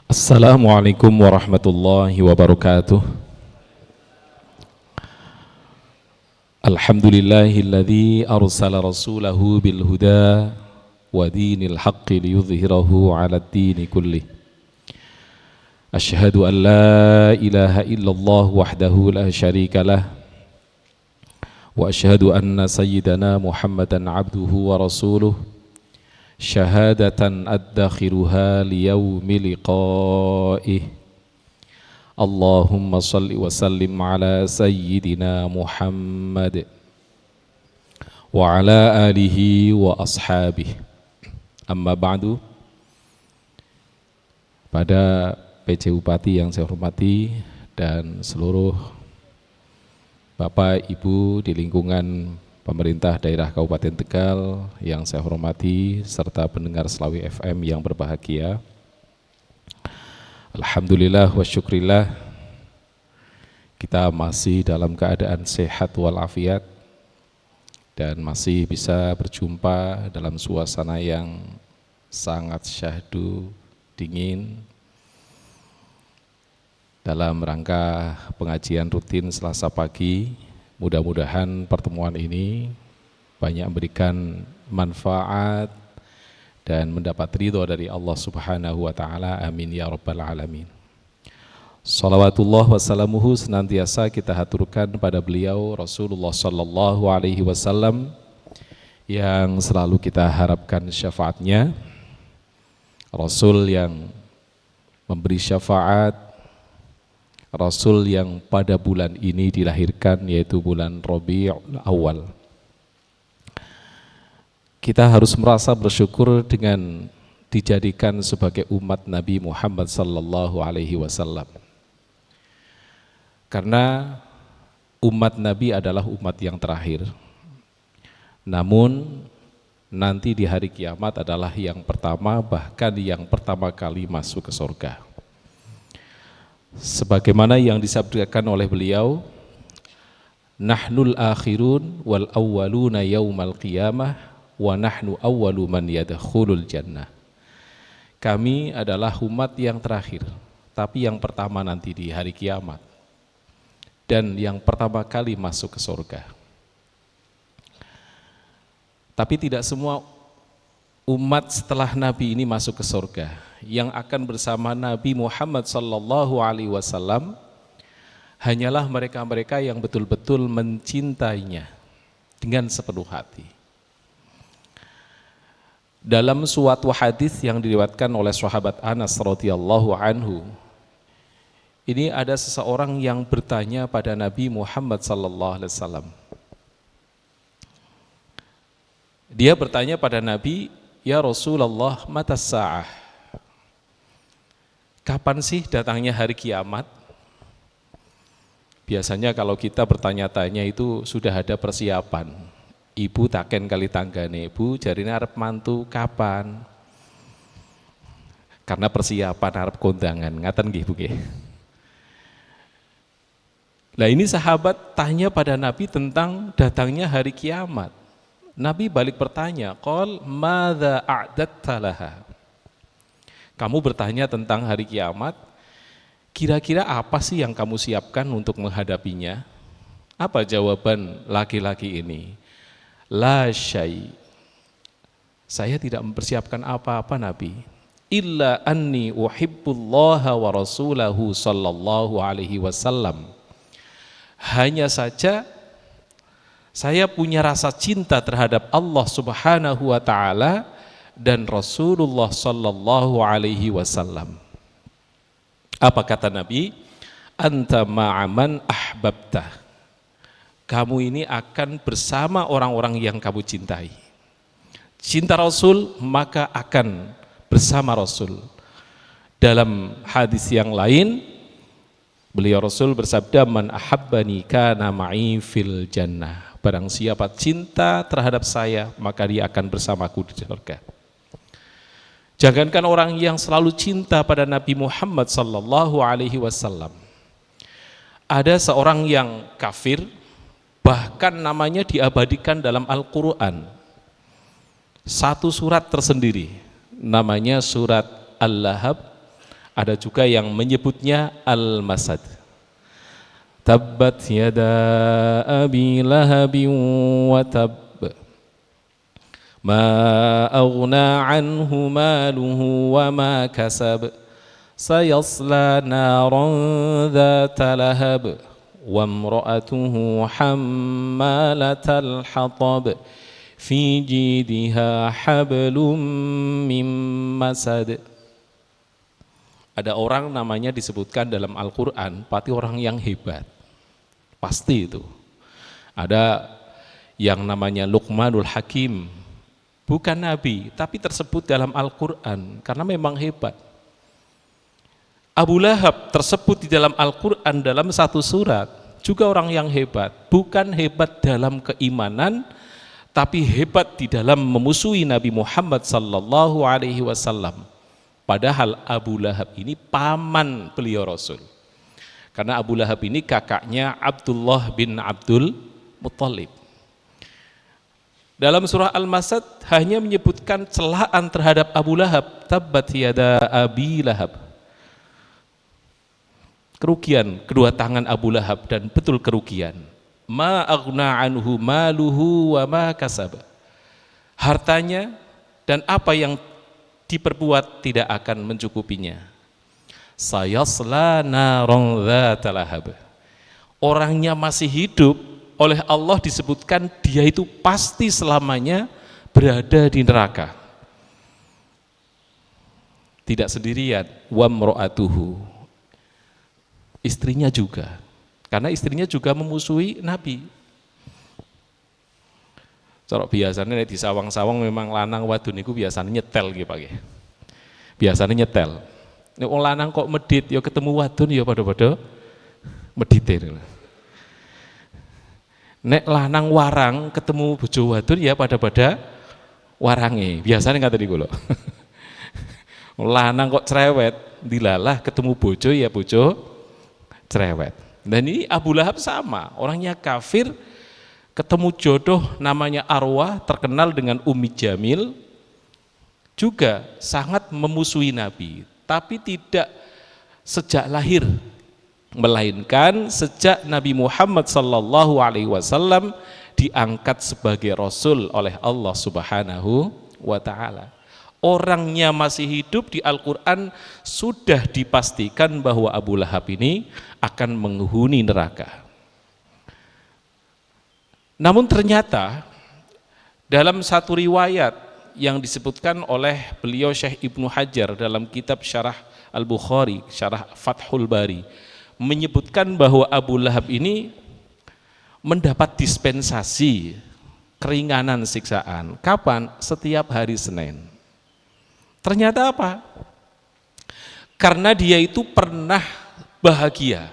Assalamualaikum warahmatullahi wabarakatuh. Alhamdulillahilladzi arsala rasulahu bil huda wa dinil haqqi liyudhhirahu 'alad dini kullih. Asyhadu an la ilaha illallah wahdahu la syarikalah wa asyhadu anna sayyidana Muhammadan 'abduhu wa rasuluh. Syahadatan addakhiruha liyaumi liqa'ih. Allahumma salli wa sallim ala sayyidina Muhammad wa ala alihi wa ashabih. Amma ba'du. Pada PJ Bupati yang saya hormati dan seluruh Bapak Ibu di lingkungan pemerintah daerah Kabupaten Tegal yang saya hormati, serta pendengar Slawi FM yang berbahagia. Alhamdulillah wa syukrillah, kita masih dalam keadaan sehat walafiat dan masih bisa berjumpa dalam suasana yang sangat syahdu, dingin, dalam rangka pengajian rutin Selasa pagi. Mudah-mudahan pertemuan ini banyak memberikan manfaat dan mendapat ridho dari Allah Subhanahu wa Ta'ala. Amin ya Rabbal Alamin. Salawatullah wassalamuhu senantiasa kita haturkan pada beliau Rasulullah Sallallahu Alaihi Wasallam yang selalu kita harapkan syafaatnya. Rasul yang memberi syafaat, Rasul yang pada bulan ini dilahirkan, yaitu bulan Rabiul Awal. Kita harus merasa bersyukur dengan dijadikan sebagai umat Nabi Muhammad sallallahu alaihi wasallam. Karena umat Nabi adalah umat yang terakhir. Namun nanti di hari kiamat adalah yang pertama, bahkan yang pertama kali masuk ke surga. Sebagaimana yang disabdakan oleh beliau, nahnul akhirun wal awwaluna yaumal qiyamah wa nahnu awwalu man yadkhulul jannah. Kami adalah umat yang terakhir, tapi yang pertama nanti di hari kiamat, dan yang pertama kali masuk ke surga. Tapi tidak semua umat setelah Nabi ini masuk ke surga. Yang akan bersama Nabi Muhammad sallallahu alaihi wasallam hanyalah mereka-mereka yang betul-betul mencintainya dengan sepenuh hati. Dalam suatu hadis yang diriwayatkan oleh sahabat Anas radhiyallahu anhu, ini ada seseorang yang bertanya pada Nabi Muhammad sallallahu alaihi wasallam. Dia bertanya pada Nabi, "Ya Rasulullah, mata sa'ah?" Kapan sih datangnya hari kiamat? Biasanya kalau kita bertanya-tanya itu sudah ada persiapan. Ibu taken kali tanggane, ibu jarine arep mantu kapan? Karena persiapan arep kondangan, ngaten nggih Bu nggih. Nah, ini sahabat tanya pada Nabi tentang datangnya hari kiamat. Nabi balik bertanya, qol madza a'datta laha? Kamu bertanya tentang hari kiamat, kira-kira apa sih yang kamu siapkan untuk menghadapinya? Apa jawaban laki-laki ini? La syai. Saya tidak mempersiapkan apa-apa Nabi. Illa anni uhibbullaha wa rasulahu sallallahu alaihi wasallam. Hanya saja saya punya rasa cinta terhadap Allah Subhanahu wa Ta'ala dan Rasulullah sallallahu alaihi wasallam. Apa kata Nabi? Anta ma'aman ahbabtah. Kamu ini akan bersama orang-orang yang kamu cintai. Cinta Rasul maka akan bersama Rasul. Dalam hadis yang lain, beliau Rasul bersabda, man ahabbani kana ma'i fil jannah. Barang siapa cinta terhadap saya, maka dia akan bersamaku di surga. Jangankan orang yang selalu cinta pada Nabi Muhammad sallallahu alaihi wasallam. Ada seorang yang kafir, bahkan namanya diabadikan dalam Al-Qur'an. Satu surat tersendiri, namanya surat Al-Lahab Ada juga yang menyebutnya al-masad. Tabbat yada abi lahabin wa tab. Ma aghna anhu maluhu wa ma kasab. Sayasla naran dhata lahab. Wa imra'atuhu hammalatal hatab. Fi jidha hablum min masad. Ada orang namanya disebutkan dalam Al-Quran, pasti orang yang hebat. Pasti itu. Ada yang namanya Luqmanul Hakim, bukan Nabi, tapi tersebut dalam Al-Quran, karena memang hebat. Abu Lahab tersebut di dalam Al-Quran dalam satu surat, juga orang yang hebat. Bukan hebat dalam keimanan, tapi hebat di dalam memusuhi Nabi Muhammad sallallahu alaihi wasallam. Padahal Abu Lahab ini paman beliau Rasul. Karena Abu Lahab ini kakaknya Abdullah bin Abdul Muttalib. Dalam surah Al-Masad hanya menyebutkan celaan terhadap Abu Lahab. Tabbat yada abi Lahab. Kerugian kedua tangan Abu Lahab, dan betul kerugian. Ma aghna anhu maluhu wa ma kasab. Hartanya dan apa yang diperbuat tidak akan mencukupinya. Sayasla naran dzata lahab. Orangnya masih hidup, oleh Allah disebutkan dia itu pasti selamanya berada di neraka. Tidak sendirian, wa imra'atuhu. Istrinya juga. Karena istrinya juga memusuhi Nabi. Corok biasanya di sawang-sawang memang lanang wadon niku biasanya nyetel gitu Pak. Biasanya nyetel. Nek wong lanang kok medit ya ketemu wadon ya padha-padha medite. Nek lanang warang ketemu bojo wadon ya pada-pada warange. Biasanya ngaten niku lho. Lanang kok cerewet, dilalah ketemu bojo ya bojo cerewet. Dan ini Abu Lahab sama, orangnya kafir, ketemu jodoh namanya Arwah, terkenal dengan Ummi Jamil, juga sangat memusuhi Nabi, tapi tidak sejak lahir, melainkan sejak Nabi Muhammad sallallahu alaihi wasallam diangkat sebagai Rasul oleh Allah Subhanahu wa ta'ala. Orangnya masih hidup, di Al-Quran sudah dipastikan bahwa Abu Lahab ini akan menghuni neraka. Namun ternyata dalam satu riwayat yang disebutkan oleh beliau Syekh Ibnu Hajar dalam kitab Syarah Al-Bukhari, Syarah Fathul Bari, menyebutkan bahwa Abu Lahab ini mendapat dispensasi keringanan siksaan. Kapan? Setiap hari Senin. Ternyata apa? Karena dia itu pernah bahagia,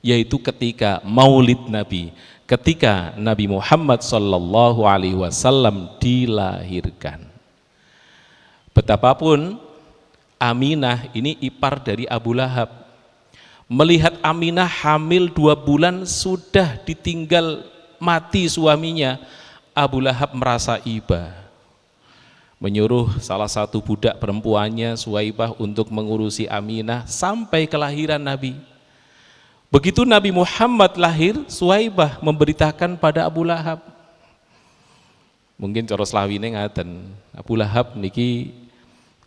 yaitu ketika Maulid Nabi, ketika Nabi Muhammad sallallahu alaihi wasallam dilahirkan. Betapapun Aminah ini ipar dari Abu Lahab. Melihat Aminah hamil 2 bulan sudah ditinggal mati suaminya, Abu Lahab merasa iba. Menyuruh salah satu budak perempuannya, Suwaibah, untuk mengurusi Aminah sampai kelahiran Nabi. Begitu Nabi Muhammad lahir, Suwaibah memberitakan pada Abu Lahab. Mungkin cara selawine ngaten, Abu Lahab niki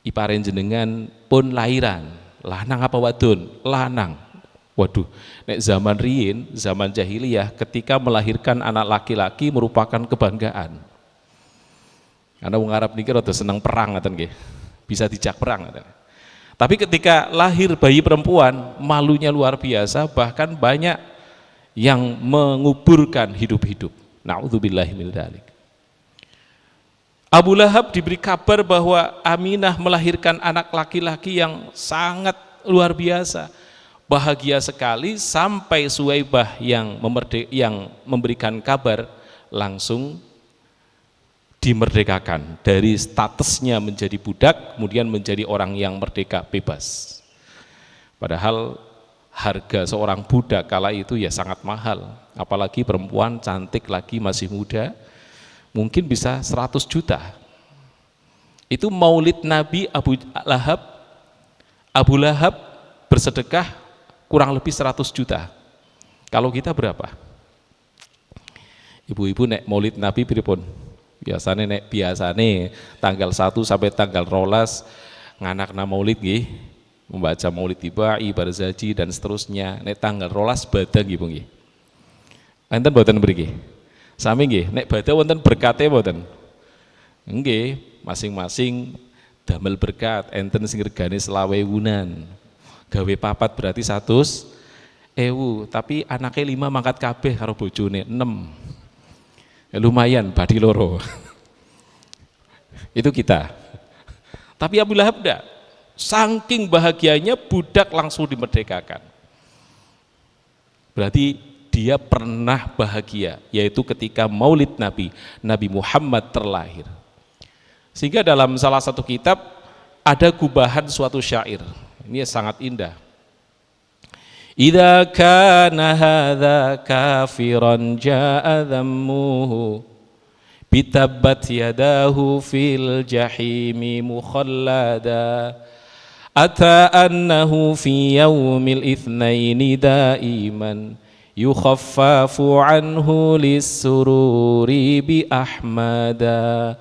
iparen jenengan pun lahiran. Lanang apa wadon? Lanang. Waduh, nek zaman riyin, zaman jahiliyah, ketika melahirkan anak laki-laki merupakan kebanggaan. Karena wong Arab niki rada seneng perang ngaten nggih. Bisa dijak perang ngaten. Tapi ketika lahir bayi perempuan, malunya luar biasa, bahkan banyak yang menguburkan hidup-hidup. Na'udzubillahi min dzalik. Abu Lahab diberi kabar bahwa Aminah melahirkan anak laki-laki yang sangat luar biasa. Bahagia sekali, sampai Suwaibah yang memberikan kabar langsung dimerdekakan dari statusnya menjadi budak, kemudian menjadi orang yang merdeka bebas. Padahal harga seorang budak kala itu ya sangat mahal, apalagi perempuan cantik lagi masih muda, mungkin bisa 100 juta. Itu Maulid Nabi Abu Lahab bersedekah kurang lebih 100 juta. Kalau kita berapa? Ibu-ibu nek maulid Nabi pripun? Biasane tanggal 1 sampai tanggal 12 nganakna maulid nggih, membaca maulid tibai, barzaji dan seterusnya. Nek tanggal 12 badang nggih, Bu nggih. Enten mboten mriki? Sami nggih, nek badha wonten berkate mboten? Nggih, masing-masing damel berkat, enten sing regane 20.000-an. Gawe papat berarti 100.000, tapi anaknya 5 mangkat kabeh karo bojone 6. Ya, lumayan badi loro. Itu kita. Tapi Abu Lahab enggak. Saking bahagianya budak langsung dimerdekakan. Berarti dia pernah bahagia, yaitu ketika maulid Nabi Muhammad terlahir. Sehingga dalam salah satu kitab ada gubahan suatu syair. Ini sangat indah. Idza kana hadza kafiran jaa dhammuhu bitabbat yadahu fil jahimi mukhallada ata annahu fi yaumil itsnaini daiman yukhaffafu anhu lis-sururi bi ahmada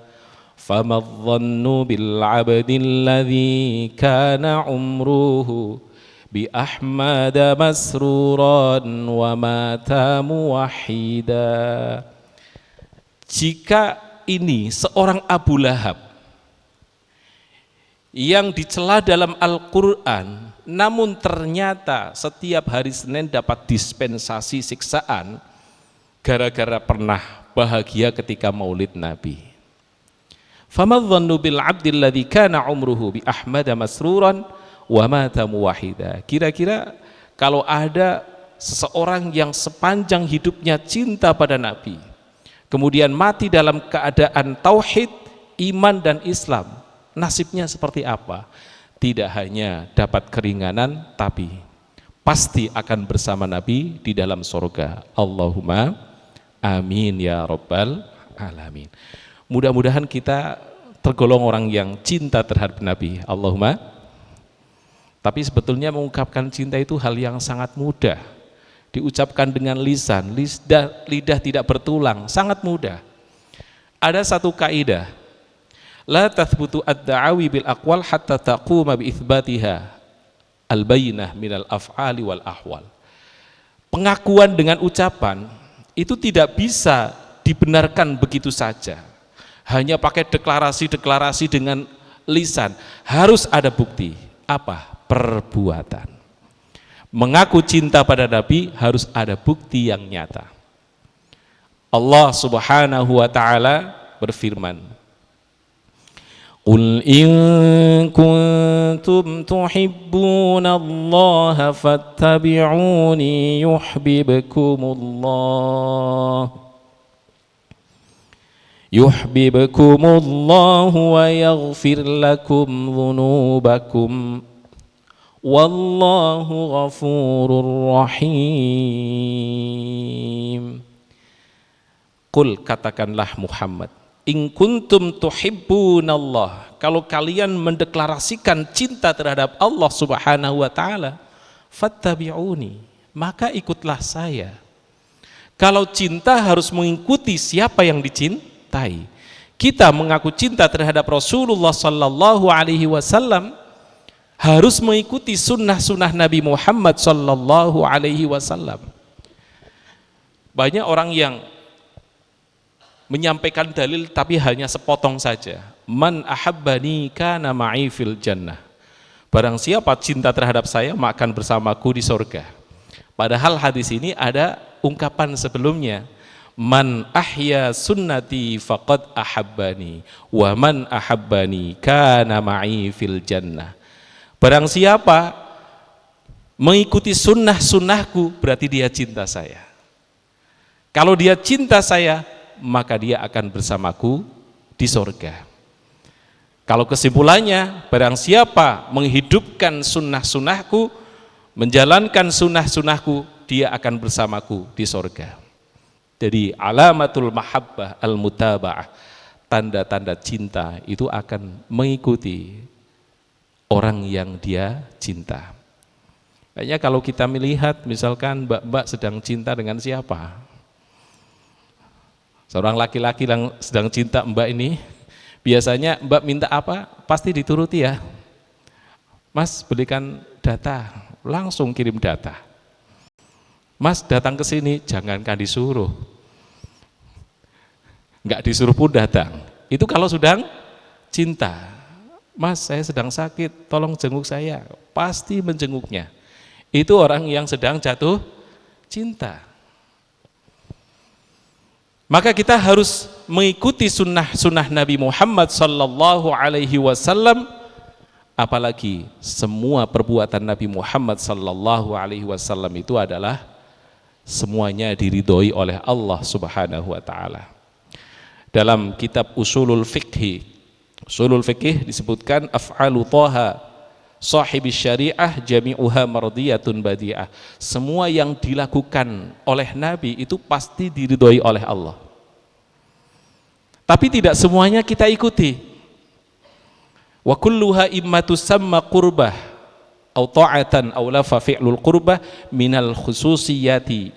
fama dhannu bil 'abdil ladzi kana umruhu bi ahmada masruran wa mata muwahhida. Jika ini seorang Abu Lahab yang dicela dalam Al-Quran, namun ternyata setiap hari Senin dapat dispensasi siksaan gara-gara pernah bahagia ketika maulid Nabi. Famadhannu bil 'abdil ladzi kana umruhu bi ahmada masruran wa mata muwahhida. Kira-kira kalau ada seseorang yang sepanjang hidupnya cinta pada Nabi, kemudian mati dalam keadaan tauhid, iman dan Islam, nasibnya seperti apa? Tidak hanya dapat keringanan, tapi pasti akan bersama Nabi di dalam surga. Allahumma amin ya rabbal alamin. Mudah-mudahan kita tergolong orang yang cinta terhadap Nabi. Allahumma. Tapi sebetulnya mengungkapkan cinta itu hal yang sangat mudah. Diucapkan dengan lisan, lidah tidak bertulang, sangat mudah. Ada satu kaidah, la tathbutu ad-da'awi bil aqwal hatta taquma bi itsbatiha al-bayyinah minal af'ali wal ahwal. Pengakuan dengan ucapan itu tidak bisa dibenarkan begitu saja. Hanya pakai deklarasi-deklarasi dengan lisan, harus ada bukti. Apa? Perbuatan. Mengaku cinta pada Nabi harus ada bukti yang nyata. Allah Subhanahu wa taala berfirman, Qul in kuntum tuhibbunallaha fattabi'uni yuhibbukumullahu wa yaghfir lakum dhunubakum wallahu ghafurur rahim. Qul, katakanlah Muhammad, in kuntum tuhibbunallah, kalau kalian mendeklarasikan cinta terhadap Allah Subhanahu wa taala, fattabi'uni, maka ikutlah saya. Kalau cinta harus mengikuti siapa yang dicintai. Kita mengaku cinta terhadap Rasulullah sallallahu alaihi wasallam, harus mengikuti sunnah-sunnah Nabi Muhammad sallallahu alaihi wasallam. Banyak orang yang menyampaikan dalil tapi hanya sepotong saja. Man ahabbani kana ma'i fil jannah. Barang siapa cinta terhadap saya, maka akan bersamaku di surga. Padahal hadis ini ada ungkapan sebelumnya. Man ahya sunnati faqad ahabbani wa man ahabbani kana ma'i fil jannah. Barang siapa mengikuti sunnah-sunnahku, berarti dia cinta saya. Kalau dia cinta saya, maka dia akan bersamaku di surga. Kalau kesimpulannya, barang siapa menghidupkan sunnah-sunnahku, menjalankan sunnah-sunnahku, dia akan bersamaku di surga. Jadi alamatul mahabbah al-mutaba'ah, tanda-tanda cinta itu akan mengikuti orang yang dia cinta. Kayaknya kalau kita melihat misalkan mbak-mbak sedang cinta dengan siapa, seorang laki-laki yang sedang cinta mbak ini, biasanya mbak minta apa pasti dituruti ya. Mas belikan data, langsung kirim data. Mas datang ke sini, jangankan disuruh, nggak disuruh pun datang. Itu kalau sedang cinta. Mas saya sedang sakit, tolong jenguk saya, pasti menjenguknya. Itu orang yang sedang jatuh cinta. Maka kita harus mengikuti sunnah Nabi Muhammad sallallahu alaihi wasallam, apalagi semua perbuatan Nabi Muhammad sallallahu alaihi wasallam itu adalah semuanya diridhoi oleh Allah Subhanahu wa taala. Dalam kitab Ushulul Fiqh disebutkan af'alu Thaha Sahibis syariah jami'uha mardiyatun badi'ah. Semua yang dilakukan oleh Nabi itu pasti diridhoi oleh Allah. Tapi tidak semuanya kita ikuti. Wa kulluha imma tusamma qurbah au ta'atan au lafa fi'lul qurbah minal khususiyati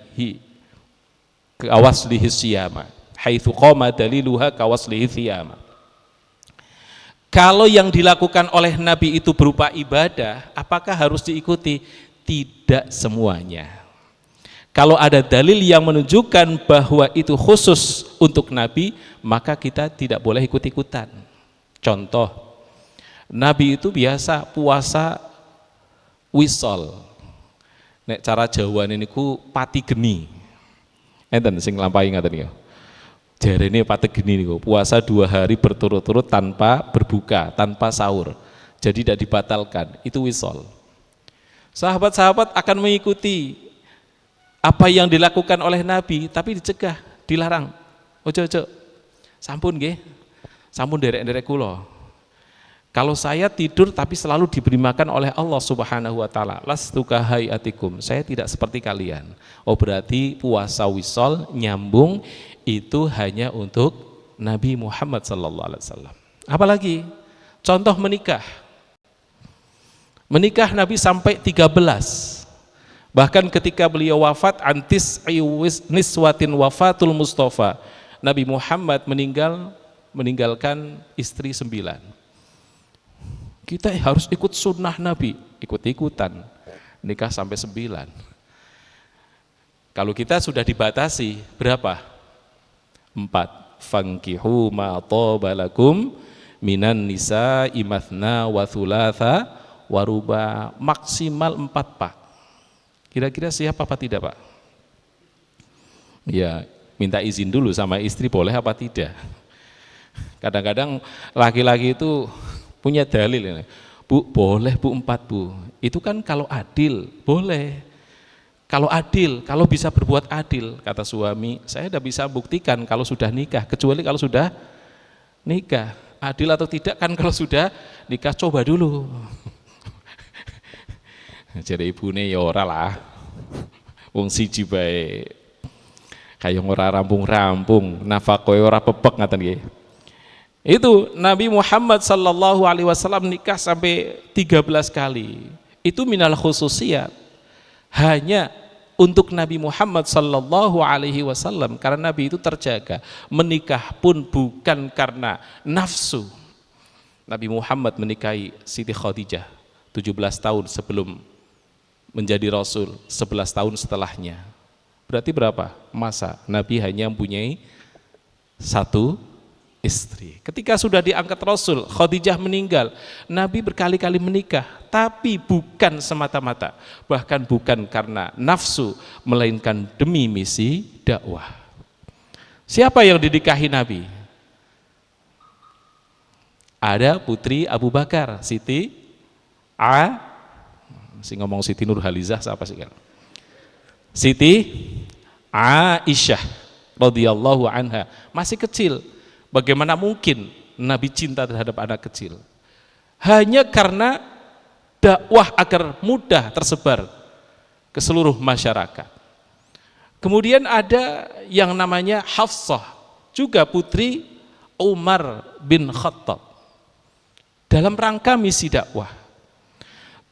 kawaslihi siyama haitsu qama daliluha kawaslihi siyama. Kalau yang dilakukan oleh Nabi itu berupa ibadah, apakah harus diikuti? Tidak semuanya. Kalau ada dalil yang menunjukkan bahwa itu khusus untuk Nabi, maka kita tidak boleh ikut-ikutan. Contoh, Nabi itu biasa puasa wisol. Nek cara Jawa niku pati geni. Enten sing nglampahi ngaten ya. Jarene pategeni niku puasa 2 hari berturut-turut tanpa berbuka, tanpa sahur. Jadi tidak dibatalkan. Itu wisol. Sahabat-sahabat akan mengikuti apa yang dilakukan oleh Nabi, tapi dicegah, dilarang. Ojo, sampun nggih. Sampun derek-derek kula. Kalau saya tidur tapi selalu diberi makan oleh Allah Subhanahu wa taala. Lastu kahayatikum. Saya tidak seperti kalian. Oh berarti puasa wisol nyambung itu hanya untuk Nabi Muhammad sallallahu alaihi wasallam. Apalagi contoh menikah. Menikah Nabi sampai 13. Bahkan ketika beliau wafat antis niswatin wafatul Mustafa. Nabi Muhammad meninggalkan istri 9. Kita harus ikut sunnah Nabi, ikut-ikutan nikah sampai 9. Kalau kita sudah dibatasi berapa? 4. Fankihu ma thaba lakum minan nisa'i mathna wa thulatha wa ruba, maksimal 4 Pak. Kira-kira siap apa tidak Pak? Ya, minta izin dulu sama istri boleh apa tidak. Kadang-kadang laki-laki itu punya dalil ini. Bu, boleh Bu 4 Bu. Itu kan kalau adil, boleh. Kalau adil, kalau bisa berbuat adil, kata suami, saya tidak bisa buktikan kalau sudah nikah, kecuali kalau sudah nikah. Adil atau tidak kan kalau sudah nikah, coba dulu. Jadi ibune ya ora lah. Wong siji bae. Kayak ora rampung-rampung, nafakoe ora pepek ngaten nggih. Itu Nabi Muhammad sallallahu alaihi wasallam nikah sampai 13 kali. Itu minal khususiyat. Hanya untuk Nabi Muhammad sallallahu alaihi wasallam, karena Nabi itu terjaga. Menikah pun bukan karena nafsu. Nabi Muhammad menikahi Siti Khadijah 17 tahun sebelum menjadi Rasul, 11 tahun setelahnya. Berarti berapa masa Nabi hanya mempunyai 1 istri. Ketika sudah diangkat Rasul, Khadijah meninggal, Nabi berkali-kali menikah, tapi bukan semata-mata, bahkan bukan karena nafsu, melainkan demi misi dakwah. Siapa yang dinikahi Nabi? Ada putri Abu Bakar, Siti ngomong Siti Nurhalizah siapa sih kan? Siti Aisyah radhiyallahu anha, masih kecil. Bagaimana mungkin Nabi cinta terhadap anak kecil? Hanya karena dakwah agar mudah tersebar ke seluruh masyarakat. Kemudian ada yang namanya Hafsah, juga putri Umar bin Khattab, dalam rangka misi dakwah.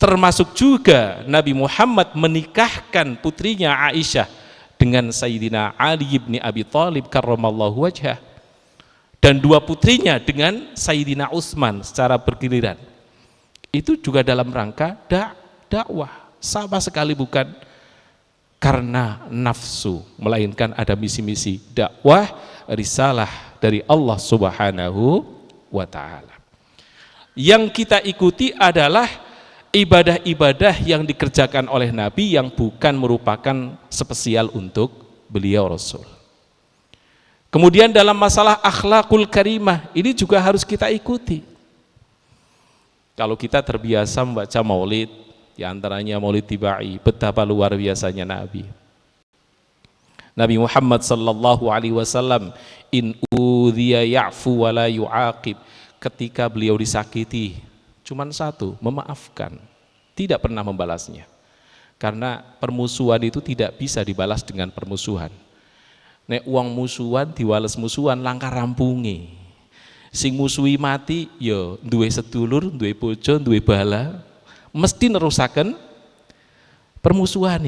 Termasuk juga Nabi Muhammad menikahkan putrinya Aisyah dengan Sayyidina Ali bin Abi Thalib karramallahu wajhah, dan dua putrinya dengan Sayyidina Utsman secara bergiliran. Itu juga dalam rangka dakwah, sama sekali bukan karena nafsu, melainkan ada misi-misi dakwah, risalah dari Allah Subhanahu wa ta'ala. Yang kita ikuti adalah ibadah-ibadah yang dikerjakan oleh Nabi yang bukan merupakan spesial untuk beliau Rasul. Kemudian dalam masalah akhlakul karimah, ini juga harus kita ikuti. Kalau kita terbiasa membaca maulid, di antaranya maulid tibai, betapa luar biasanya Nabi. Nabi Muhammad sallallahu alaihi wasallam, in udhiya ya'fu wa la yu'aqib. Ketika beliau disakiti, cuman satu, memaafkan, tidak pernah membalasnya. Karena permusuhan itu tidak bisa dibalas dengan permusuhan. Nek uang musuhan diwales musuhan langkah rampungi. Sing musuhi mati, yo duwe sedulur, duwe bojo, duwe bala, mesti nerusaken permusuhan.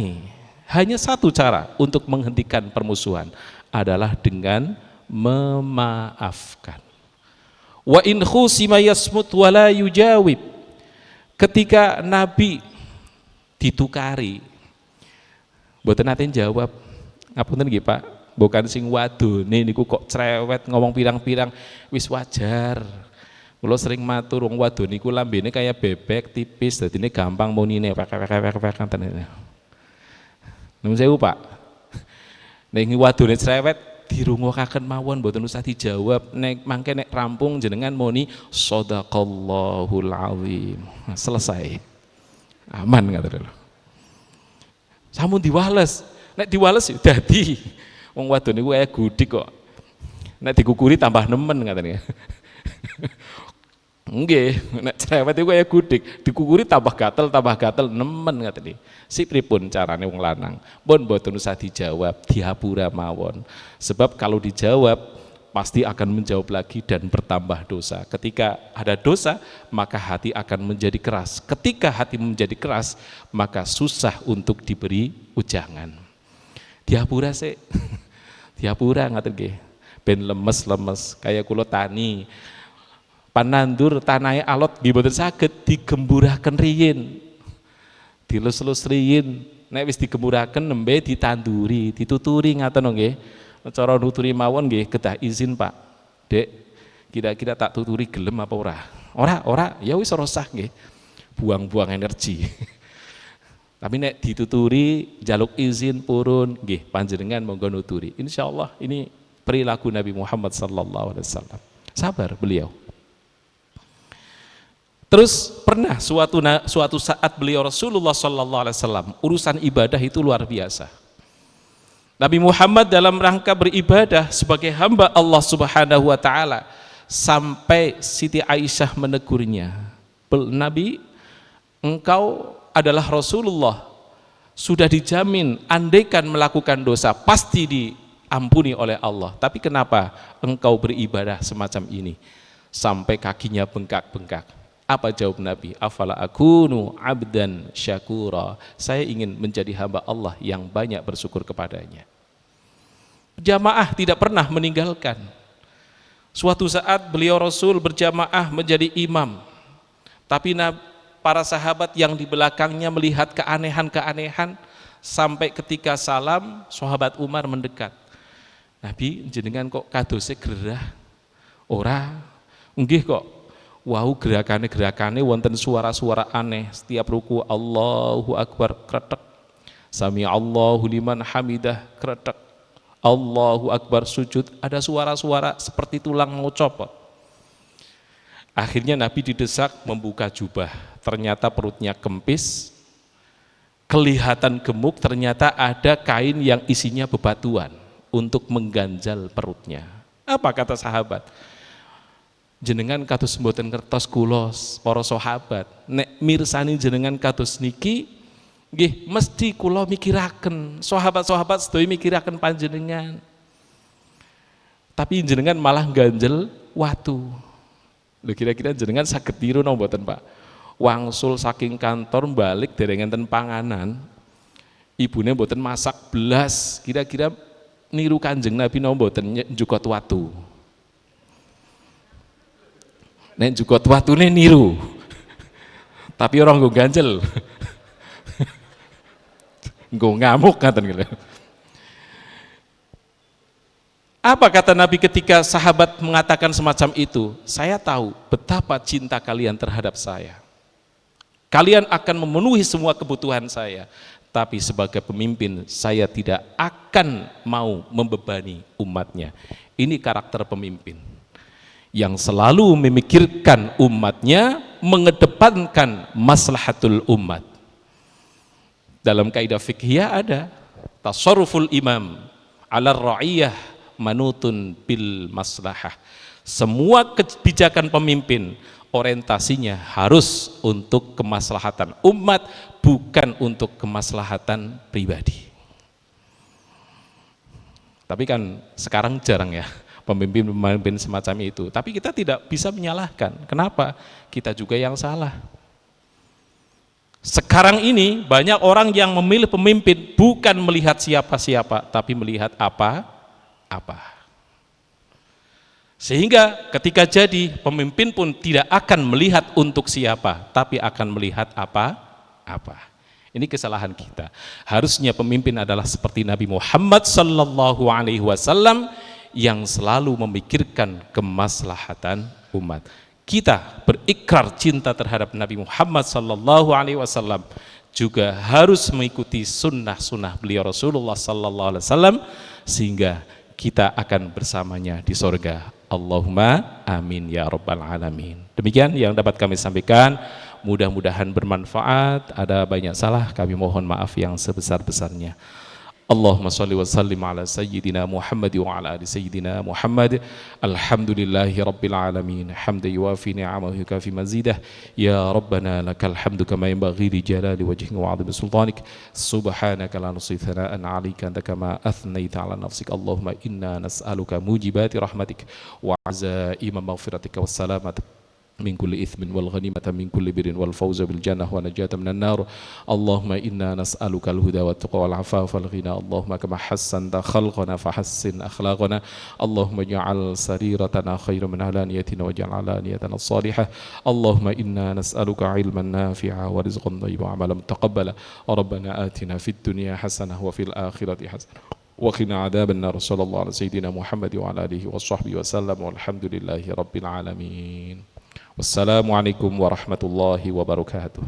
Hanya satu cara untuk menghentikan permusuhan adalah dengan memaafkan. Wa in khusima yasmut wa la yujawib. Ketika Nabi ditukari, mboten nate jawab. Ngapunten nggih Pak, bukan sing wadone niku kok cerewet ngomong pirang-pirang, wis wajar. Kula sering matur wong wadon niku lambene kaya bebek tipis, dadine gampang munine pek ngoten. Nuwun sewu Pak. Nek wadone cerewet dirungokaken mawon, mboten usah dijawab. Nek mangke nek rampung jenengan muni shadaqallahul azim. Selesai. Aman ngaten lho. Sampun diwales. Nek diwales dadi wong wadon niku kaya gudik kok. Nek dikukuri tambah nemen ngaten ya. Nggih, nek cerewet iku kaya gudik, dikukuri tambah gatel nemen ngaten iki. Si pripun carane wong lanang? Pun mboten usah dijawab, dihapura mawon. Sebab kalau dijawab pasti akan menjawab lagi dan bertambah dosa. Ketika ada dosa, maka hati akan menjadi keras. Ketika hati menjadi keras, maka susah untuk diberi ujangan. Dihapura sih. Dihapura ngaten nggih. Ben lemes-lemes kaya kula tani. Panandur tanahe alot nggih mboten saged digemburaken riyin. Dilus-lus riyin, nek wis digemburaken nembe ditanduri, dituturi ngaten nggih. Cara nuturi mawon nggih kedah izin Pak. Dek, kira-kira tak tuturi gelem apa ora? Ora, ya wis ora usah nggih. Buang-buang energi. Tapi nek dituturi jaluk izin purun nggih panjenengan monggo nuturi. Insyaallah ini perilaku Nabi Muhammad sallallahu alaihi wasallam. Sabar beliau. Terus pernah suatu saat beliau Rasulullah sallallahu alaihi wasallam urusan ibadah itu luar biasa. Nabi Muhammad dalam rangka beribadah sebagai hamba Allah Subhanahu wa taala sampai Siti Aisyah menegurnya. Nabi, engkau adalah Rasulullah, sudah dijamin andaikan melakukan dosa pasti diampuni oleh Allah. Tapi kenapa engkau beribadah semacam ini? Sampai kakinya bengkak-bengkak. Apa jawab Nabi? Afala akunu abdan syakura. Saya ingin menjadi hamba Allah yang banyak bersyukur kepadanya. Jamaah tidak pernah meninggalkan. Suatu saat beliau Rasul berjamaah menjadi imam. Tapi para sahabat yang di belakangnya melihat keanehan-keanehan sampai ketika salam, sahabat Umar mendekat. Nabi, jenengan kok kadose gerah? Ora, nggih kok. Wau gerakane wonten suara-suara aneh. Setiap ruku Allahu Akbar kretek. Sami Allahu liman hamidah kretek. Allahu Akbar sujud ada suara-suara seperti tulang mau copot. Akhirnya Nabi didesak membuka jubah. Ternyata perutnya kempis. Kelihatan gemuk, ternyata ada kain yang isinya bebatuan untuk mengganjal perutnya. Apa kata sahabat? Jenengan kados mboten ngertos kula para sahabat, nek mirsani jenengan kados niki nggih mesti kula mikiraken, sahabat-sahabat sedaya mikiraken panjenengan. Tapi jenengan malah ganjel watu. Lho kira-kira jenengan saged tiru napa mboten, Pak? wangsul saking kantor balik dereng enten panganan, ibune mboten masak belas, kira-kira niru Kanjeng Nabi napa mboten njukot watu. Nek njukot watune niru. Tapi orang nggo ganjel. Nggo ngamuk ngaten gitu. Apa kata Nabi ketika sahabat mengatakan semacam itu? Saya tahu betapa cinta kalian terhadap saya. Kalian akan memenuhi semua kebutuhan saya. Tapi sebagai pemimpin, saya tidak akan mau membebani umatnya. Ini karakter pemimpin. Yang selalu memikirkan umatnya, mengedepankan maslahatul umat. Dalam kaidah fiqhiyah ada tasarruful imam ala ra'iyah manutun bil maslahah. Semua kebijakan pemimpin orientasinya harus untuk kemaslahatan umat, bukan untuk kemaslahatan pribadi. Tapi kan sekarang jarang ya pemimpin semacam itu. Tapi kita tidak bisa menyalahkan. Kenapa? Kita juga yang salah. Sekarang ini banyak orang yang memilih pemimpin bukan melihat siapa-siapa, tapi melihat apa. Sehingga ketika jadi pemimpin pun tidak akan melihat untuk siapa, tapi akan melihat apa. Ini kesalahan kita. Harusnya pemimpin adalah seperti Nabi Muhammad sallallahu alaihi wasallam yang selalu memikirkan kemaslahatan umat. Kita berikrar cinta terhadap Nabi Muhammad sallallahu alaihi wasallam, juga harus mengikuti sunnah-sunnah beliau Rasulullah sallallahu alaihi wasallam, sehingga kita akan bersamanya di sorga. Allahumma amin ya rabbal alamin. Demikian yang dapat kami sampaikan, mudah-mudahan bermanfaat. Ada banyak salah, kami mohon maaf yang sebesar-besarnya. Allahumma salli wa sallim ala sayyidina Muhammad wa ala ali sayyidina Muhammad. Alhamdulillahi rabbil alamin, hamdan yuwafi ni'amahu yukafi mazidah. Ya Rabbana lakal hamdu kama yanbaghi li jalali wajhika wa 'azimi sultanik. Subhanaka la nuhsi thana'an 'alaika anta kama athnaita 'ala nafsik. Allahumma inna nas'aluka mujibati rahmatik wa 'azaima maghfiratika was salamata min kulli ithmin wal ghanimata min kulli birrin wal fawza bil jannah wa najata minan nar. Allahumma inna nas'aluka al huda wat tuqa wal afafa wal ghina. Allahumma kama hassanta khalqana fahassin akhlaqana. Allahumma ij'al sariratana khairan min alaniyatina waj'al alaniyatana salihah. Allahumma inna nas'aluka ilman nafi'a wa rizqan thayyiban wa amalan mutaqabbala. Rabbana atina fid dunya hasanah wa fil akhirati hasanah wa qina adzaban nar. Sallallahu ala sayyidina Muhammad wa ala alihi washabbihi wasallam walhamdulillahi rabbil alamin. Wassalamualaikum warahmatullahi wabarakatuh.